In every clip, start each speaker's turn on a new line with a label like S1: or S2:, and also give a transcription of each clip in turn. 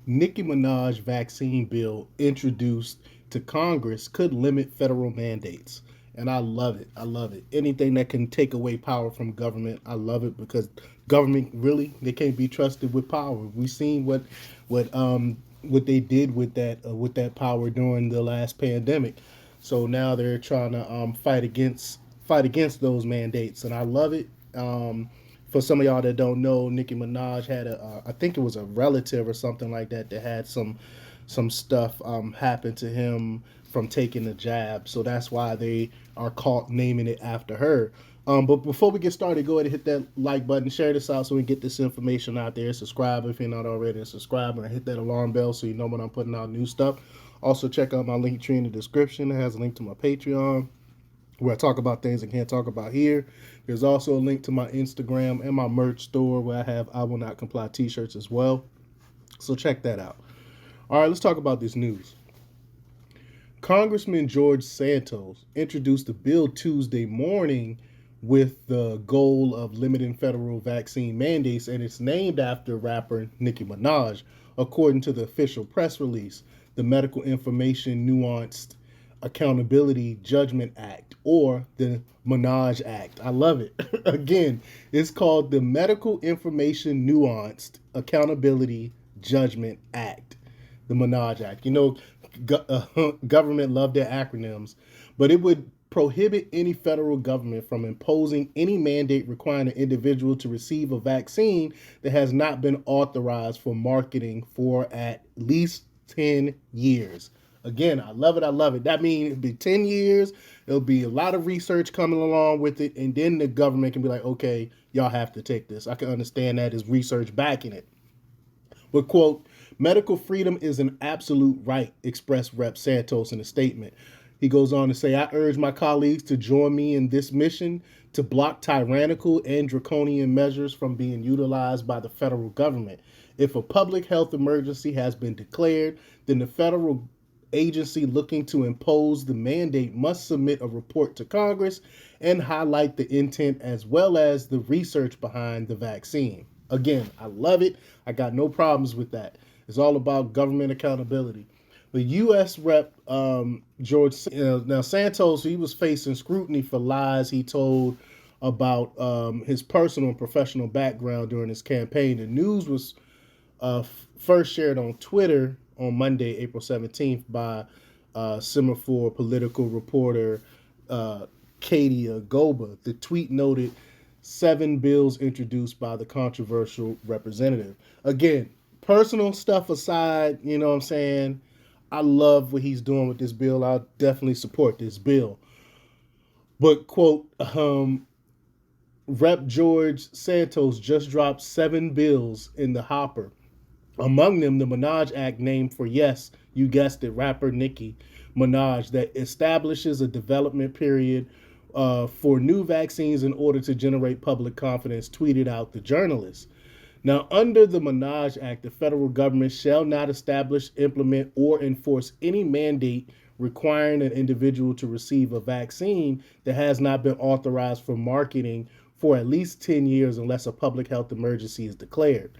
S1: Nicki Minaj vaccine bill introduced to Congress could limit federal mandates. And I love it. I love it. Anything that can take away power from government, I love it because government really they can't be trusted with power. We've seen what they did with that power during the last pandemic. So now they're trying to fight against those mandates, and I love it. For some of y'all that don't know, Nicki Minaj had I think it was a relative or something like that that had some stuff happen to him from taking the jab. So that's why they are caught naming it after her. But before we get started, go ahead and hit that like button, share this out so we get this information out there. Subscribe if you're not already a subscriber, and hit that alarm bell so you know when I'm putting out new stuff. Also, check out my link tree in the description. It has a link to my Patreon where I talk about things I can't talk about here. There's also a link to my Instagram and my merch store where I have I Will Not Comply t-shirts as well. So check that out. All right, let's talk about this news. Congressman George Santos introduced a bill Tuesday morning with the goal of limiting federal vaccine mandates, and it's named after rapper Nicki Minaj, according to the official press release. The Medical Information Nuanced Accountability Judgment Act, or the Minaj Act. I love it. Again, it's called the Medical Information Nuanced Accountability Judgment Act, the Minaj Act. You know, government love their acronyms, but it would prohibit any federal government from imposing any mandate requiring an individual to receive a vaccine that has not been authorized for marketing for at least 10 years. Again, I love it. I love it. That means it'll be 10 years. There'll be a lot of research coming along with it. And then the government can be like, okay, y'all have to take this. I can understand that as research backing it. But, quote, medical freedom is an absolute right, expressed Rep. Santos in a statement. He goes on to say, I urge my colleagues to join me in this mission to block tyrannical and draconian measures from being utilized by the federal government. If a public health emergency has been declared, then the federal agency looking to impose the mandate must submit a report to Congress and highlight the intent as well as the research behind the vaccine. Again, I love it. I got no problems with that. It's all about government accountability. The U.S. Rep. George now Santos, he was facing scrutiny for lies he told about his personal and professional background during his campaign. The news was first shared on Twitter on Monday, April 17th, by Semaphore political reporter Katie Goba. The tweet noted 7 bills introduced by the controversial representative. Again, personal stuff aside, you know what I'm saying? I love what he's doing with this bill. I'll definitely support this bill. But, quote, Rep. George Santos just dropped 7 bills in the hopper. Among them, the Minaj Act, named for, yes, you guessed it, rapper Nicki Minaj, that establishes a development period for new vaccines in order to generate public confidence, tweeted out the journalist. Now, under the Minaj Act, the federal government shall not establish, implement, or enforce any mandate requiring an individual to receive a vaccine that has not been authorized for marketing for at least 10 years unless a public health emergency is declared.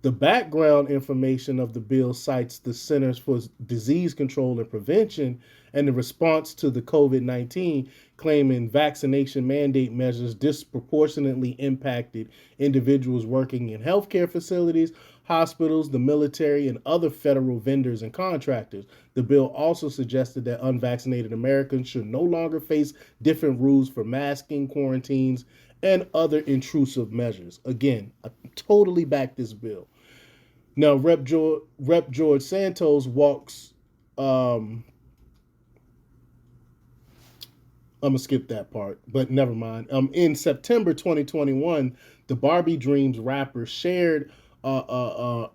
S1: The background information of the bill cites the Centers for Disease Control and Prevention and the response to the COVID-19, claiming vaccination mandate measures disproportionately impacted individuals working in healthcare facilities, hospitals, the military, and other federal vendors and contractors. The bill also suggested that unvaccinated Americans should no longer face different rules for masking, quarantines, and other intrusive measures. Again, I totally back this bill. Now, Rep. George Santos walks. I'm gonna skip that part, but never mind. In September 2021, the Barbie Dreams rapper shared her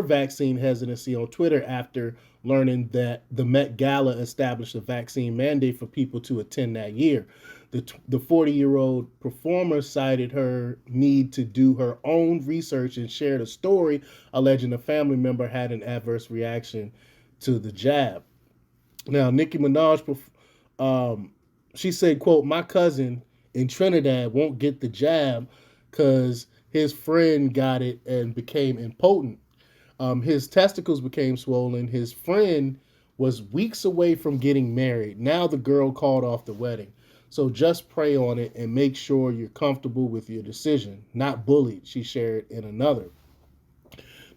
S1: vaccine hesitancy on Twitter after learning that the Met Gala established a vaccine mandate for people to attend that year. The 40-year-old performer cited her need to do her own research and shared a story alleging a family member had an adverse reaction to the jab. Now, Nicki Minaj, she said, quote, my cousin in Trinidad won't get the jab because his friend got it and became impotent. His testicles became swollen. His friend was weeks away from getting married. Now the girl called off the wedding. So just pray on it and make sure you're comfortable with your decision, not bullied, she shared in another.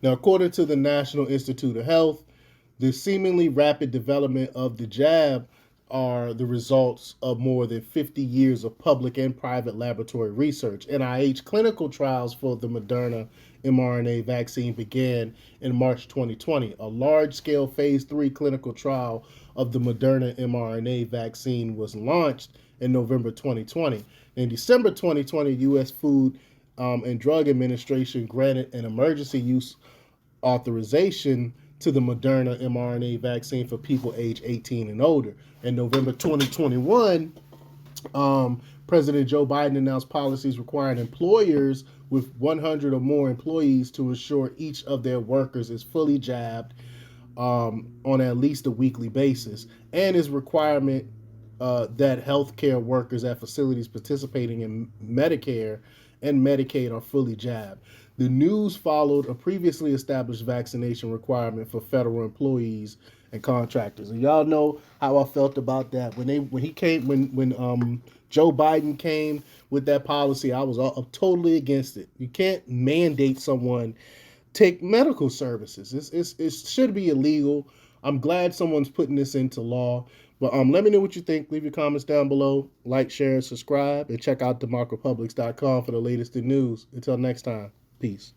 S1: Now, according to the National Institute of Health, the seemingly rapid development of the jab are the results of more than 50 years of public and private laboratory research. NIH clinical trials for the Moderna mRNA vaccine began in March 2020. A large scale phase 3 clinical trial of the Moderna mRNA vaccine was launched in November 2020. In December 2020, U.S. Food and Drug Administration granted an emergency use authorization to the Moderna mRNA vaccine for people age 18 and older. In November 2021, President Joe Biden announced policies requiring employers with 100 or more employees to ensure each of their workers is fully jabbed on at least a weekly basis, and his requirement that healthcare workers at facilities participating in Medicare and Medicaid are fully jabbed. The news followed a previously established vaccination requirement for federal employees and contractors. And y'all know how I felt about that when Joe Biden came with that policy. I was totally against it. You can't mandate someone take medical services. It should be illegal. I'm glad someone's putting this into law. But let me know what you think. Leave your comments down below. Like, share, and subscribe. And check out democrapublics.com for the latest in news. Until next time, peace.